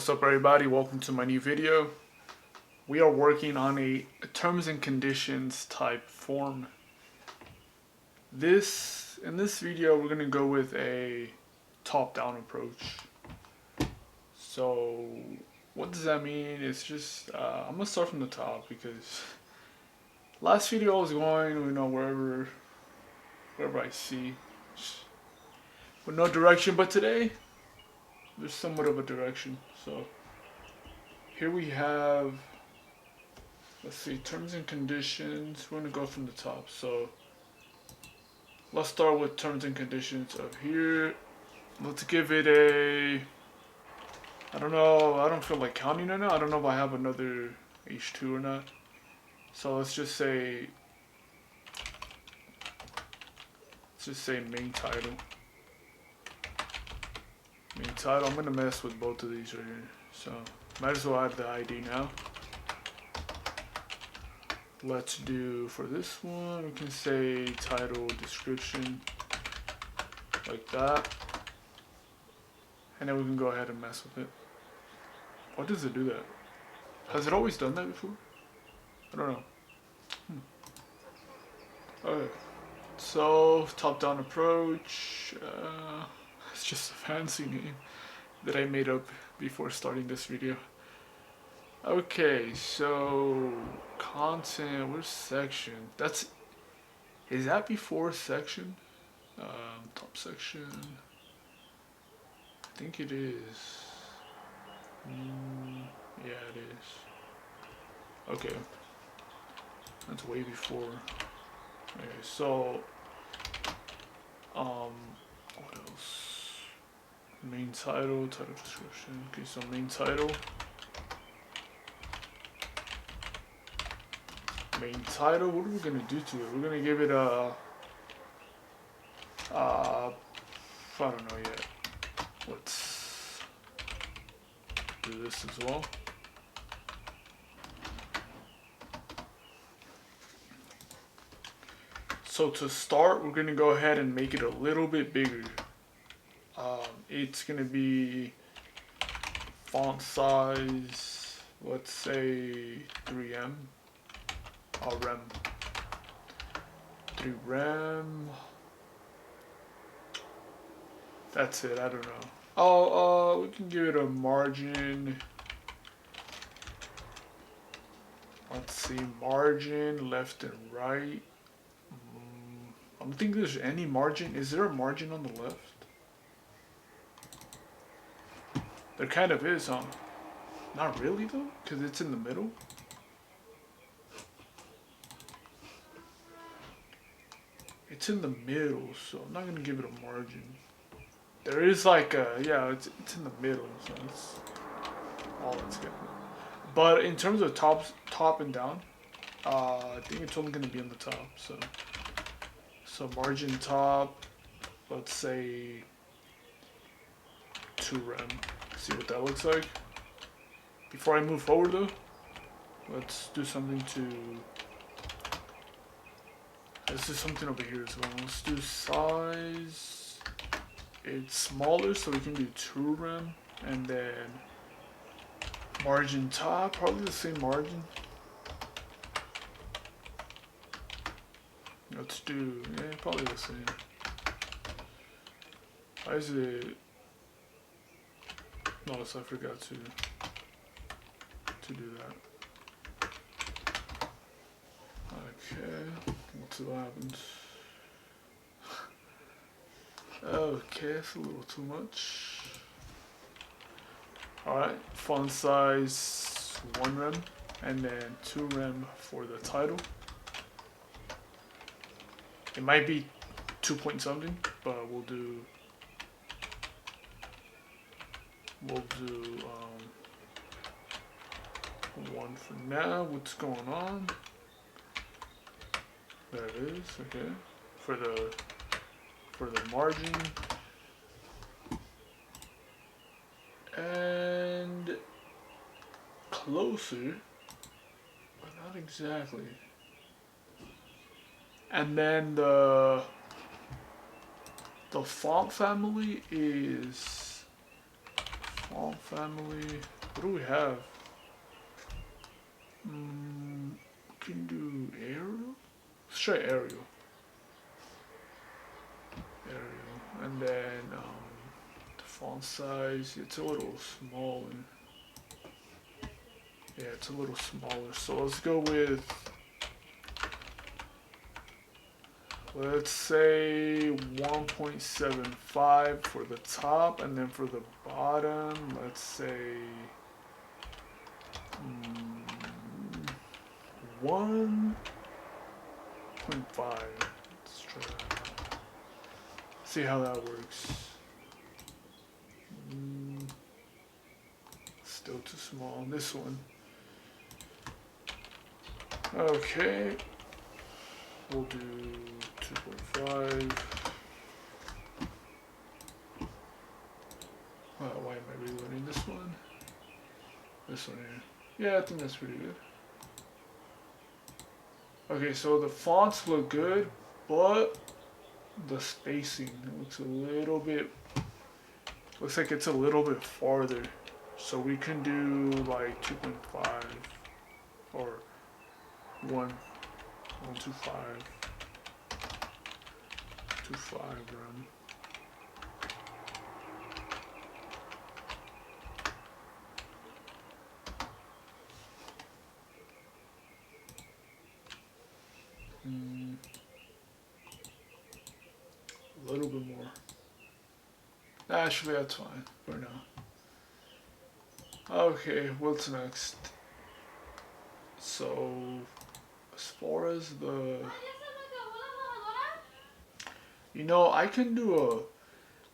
What's up everybody, welcome to my new video. We are working on a terms and conditions type form. In this video we're going to go with a top-down approach. So what does that mean? It's just I'm going to start from the top because last video I was going, wherever I see with no direction, but today there's somewhat of a direction. So here we have, let's see, terms and conditions. We're going to go from the top. So let's start with terms and conditions of here. Let's give it a, I don't know, I don't feel like counting right now. I don't know if I have another H2 or not. So let's just say main title. Main title, I'm going to mess with both of these right here. So might as well add the ID now. Let's do, for this one, we can say title, description, like that. And then we can go ahead and mess with it. Why does it do that? Has it always done that before? I don't know. Okay, so top-down approach. It's just a fancy name that I made up before starting this video. Okay, so content, where's section? Is that before section? Top section. I think it is. Yeah, it is. Okay, that's way before. Okay, so what else? Main title, title description. Okay, so main title. Main title, what are we gonna do to it? We're gonna give it a I don't know yet. Let's do this as well. So to start, we're gonna go ahead and make it a little bit bigger. It's gonna be font size, let's say 3M. Rem. 3 rem. That's it, I don't know. We can give it a margin. Let's see, margin left and right. I don't think there's any margin. Is there a margin on the left? There kind of is, huh? Not really though, because it's in the middle. It's in the middle, so I'm not gonna give it a margin. There is like a, yeah, it's in the middle, so that's all it's getting. But in terms of top and down, I think it's only gonna be on the top. So margin top, let's say 2 rem. See what that looks like. Before I move forward though, let's do something to. Let's do something over here as well. Let's do size. It's smaller, so we can do 2 rem. And then margin top, probably the same margin. Let's do, yeah, probably the same. Why is it? Notice I forgot to do that. Okay. Let's see what happens. Okay, it's a little too much. Alright, font size 1 rem and then 2 rem for the title. It might be 2 point something, but we'll do 1 for now. What's going on? There it is. Okay, for the margin and closer, but not exactly. And then the font family is font family. What do we have? We can do Arial. Let's try Arial. Arial, and then the font size. It's a little small, and yeah, it's a little smaller. So let's go with, let's say 1.75 for the top, and then for the bottom, let's say 1.5. Let's try that. See how that works. Still too small on this one. Okay. We'll do 2.5. Why am I reloading this one? This one here. Yeah, I think that's pretty good. Okay, so the fonts look good, but the spacing looks a little bit, looks like it's a little bit farther. So we can do like 2.5 or 1.25. 2.5 run. A little bit more. Actually, that's fine for now. Okay, what's next? So, as far as the, you know, I can do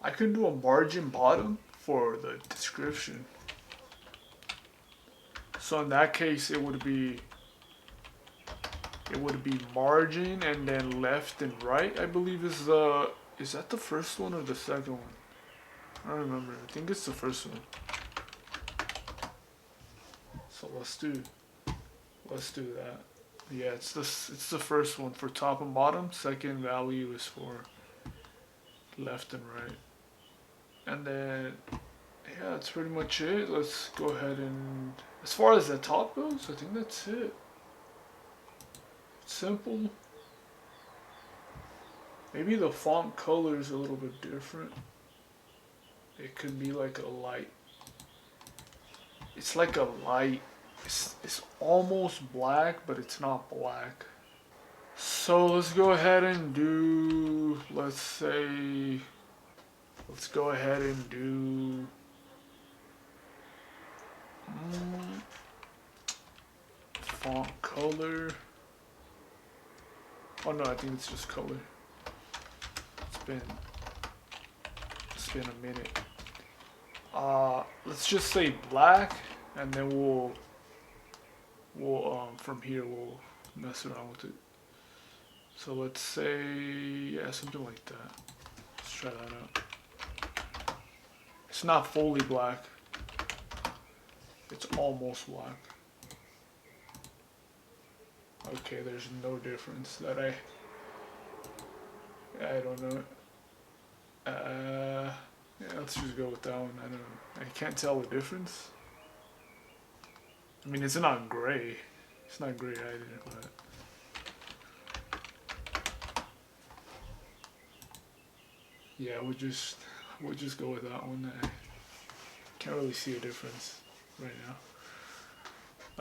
a margin bottom for the description. So in that case, it would be margin and then left and right. I believe is that the first one or the second one? I don't remember. I think it's the first one. So let's do that. Yeah, it's the first one for top and bottom. Second value is for left and right. And then yeah, that's pretty much it. Let's go ahead and, as far as the top goes, I think that's it. It's simple. Maybe the font color is a little bit different. It could be like a light. It's like a light. It's almost black, but it's not black. So let's go ahead and do, let's go ahead and do font color. Oh no, I think it's just color. It's been a minute. Let's just say black, and then we'll from here we'll mess around with it. So let's say, yeah, something like that. Let's try that out. It's not fully black. It's almost black. Okay, there's no difference that I don't know. Yeah, let's just go with that one. I don't know. I can't tell the difference. I mean, it's not gray. It's not gray either, but yeah, we'll just go with that one. I can't really see a difference right now.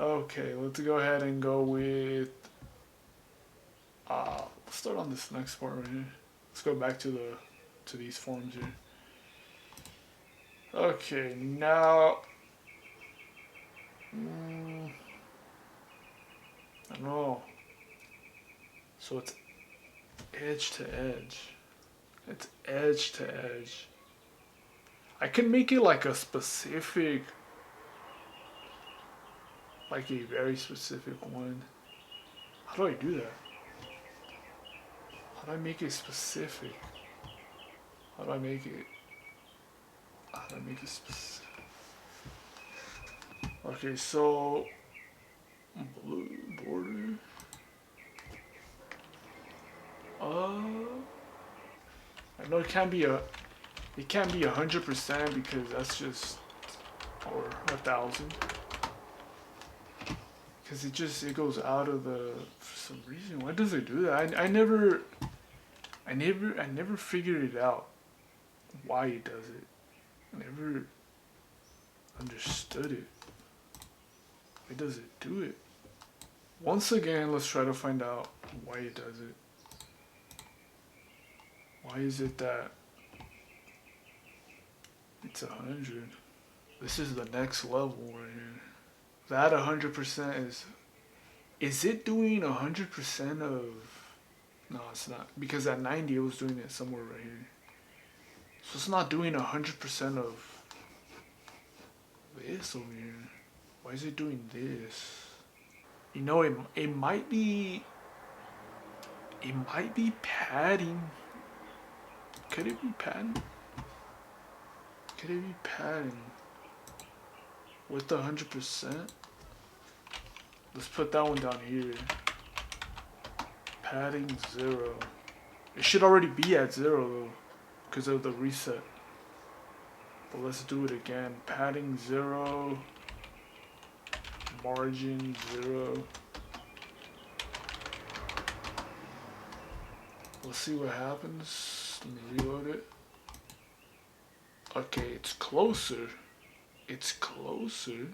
Okay, let's go ahead and go with let's start on this next part right here. Let's go back to these forms here. Okay, now I don't know. So it's edge to edge. It's edge to edge. I can make it like a specific, like a very specific one. How do I do that? How do I make it specific? How do I make it specific? Okay, so blue border. I know it can't be 100% because that's just or 1,000. Because it goes out of the, for some reason. Why does it do that? I never figured it out why it does it. I never understood it. Why does it do it? Once again, let's try to find out why it does it. Why is it that it's 100? This is the next level right here. That 100% is it doing 100% of, no it's not, because at 90 it was doing it somewhere right here. So it's not doing 100% of this over here. Why is it doing this? You know, it might be padding. Could it be padding? Could it be padding with the 100%? Let's put that one down here. Padding 0. It should already be at 0 though, because of the reset. But let's do it again. Padding 0. Margin 0. Let's see what happens. Let me reload it. Okay, it's closer. It's closer.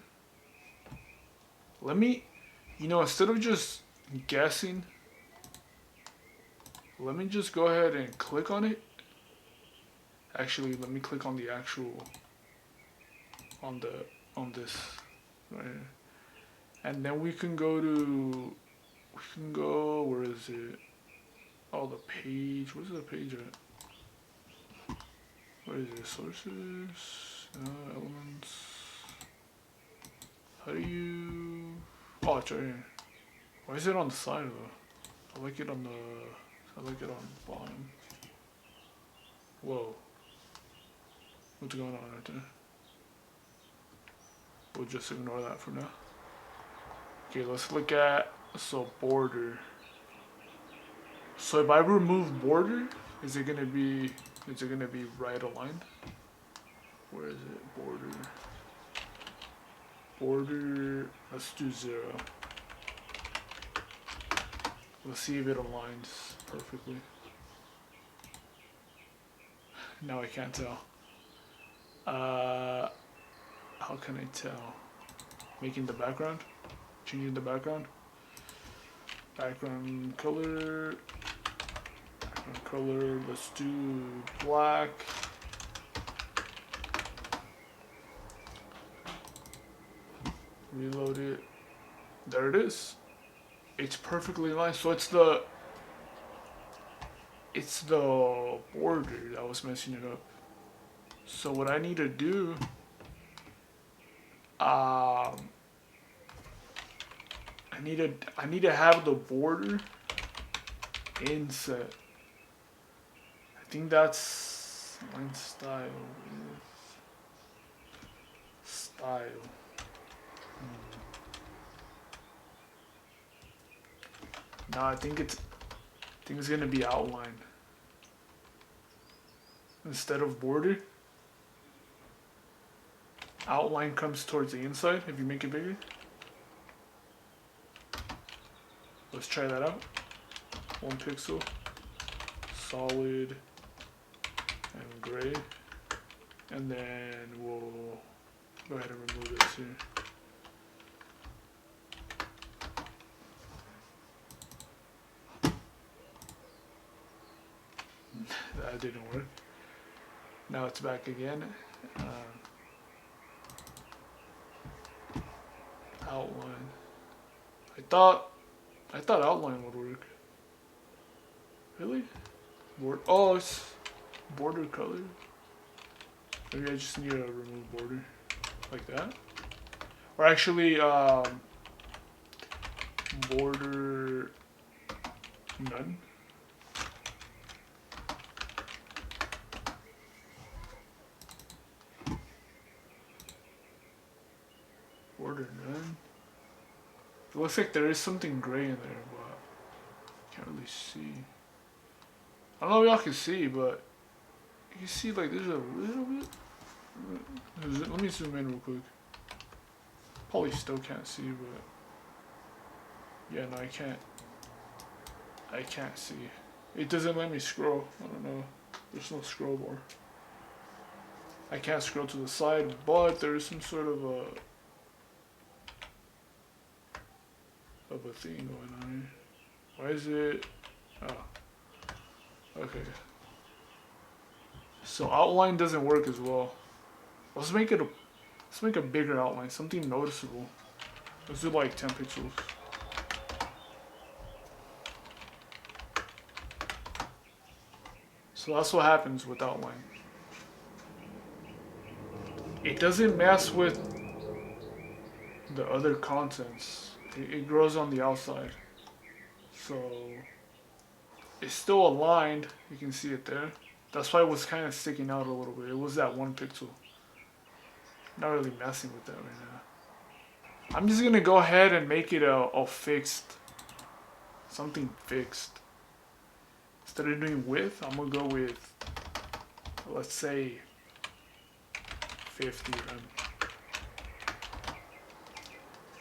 Let me, instead of just guessing, let me just go ahead and click on it. Actually, let me click on the actual, on this right here. And then we can go, where is it? Oh, the page, where's the page at? Where is it? Sources, elements. How do you, oh, it's right here. Why is it on the side though? I like it on the bottom. Whoa. What's going on right there? We'll just ignore that for now. Okay, let's look at, so border. So if I remove border, is it gonna be right aligned? Where is it? Border. Border, let's do 0. Let's see if it aligns perfectly. Now I can't tell. How can I tell? Making the background? Changing the background? Background color. Background color, let's do black. Reload it. There it is. It's perfectly aligned. So it's the border that was messing it up. So what I need to do, I need to have the border inset. I think that's line style. Style. No, I think it's gonna be outline instead of border. Outline comes towards the inside if you make it bigger. Let's try that out. 1 pixel, solid, and gray, and then we'll go ahead and remove this here. That didn't work. Now it's back again. Outline. I thought outline would work. Really? Oh, it's border color. Maybe I just need to remove border like that. Or actually, border none. Border none. It looks like there is something gray in there, but can't really see. I don't know if y'all can see, but you can see like there's a little bit. Let me zoom in real quick. Probably still can't see, but yeah, no, I can't. I can't see. It doesn't let me scroll. I don't know. There's no scroll bar. I can't scroll to the side, but there's some sort of a thing going on here. Why is it? Oh, okay. So outline doesn't work as well. Let's make a bigger outline, something noticeable. Let's do like 10 pixels. So that's what happens with outline. It doesn't mess with the other contents. It grows on the outside. So it's still aligned. You can see it there. That's why it was kind of sticking out a little bit. It was that 1 pixel. Not really messing with that right now. I'm just gonna go ahead and make it a fixed, something fixed. Instead of doing width, I'm gonna go with, let's say, 50 rem.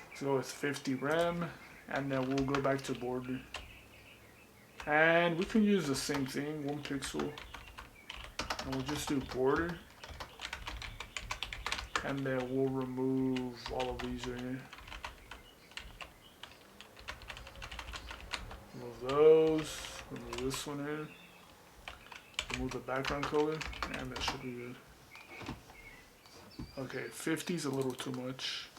Let's go with 50 rem, and then we'll go back to border. And we can use the same thing, 1 pixel, and we'll just do border. And then we'll remove all of these right here. Remove those, remove this one here. Remove the background color, and that should be good. Okay, 50 is a little too much.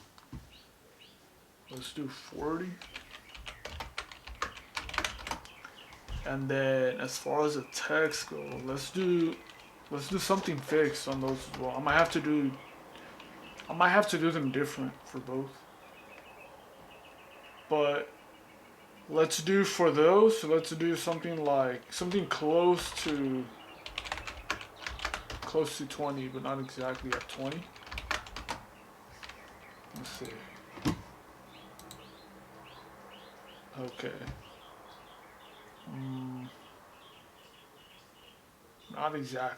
Let's do 40. And then as far as the text go, let's do something fixed on those as well. I might have to do them different for both. But let's do for those, so let's do something close to 20, but not exactly at 20. Let's see. Okay. Not exactly.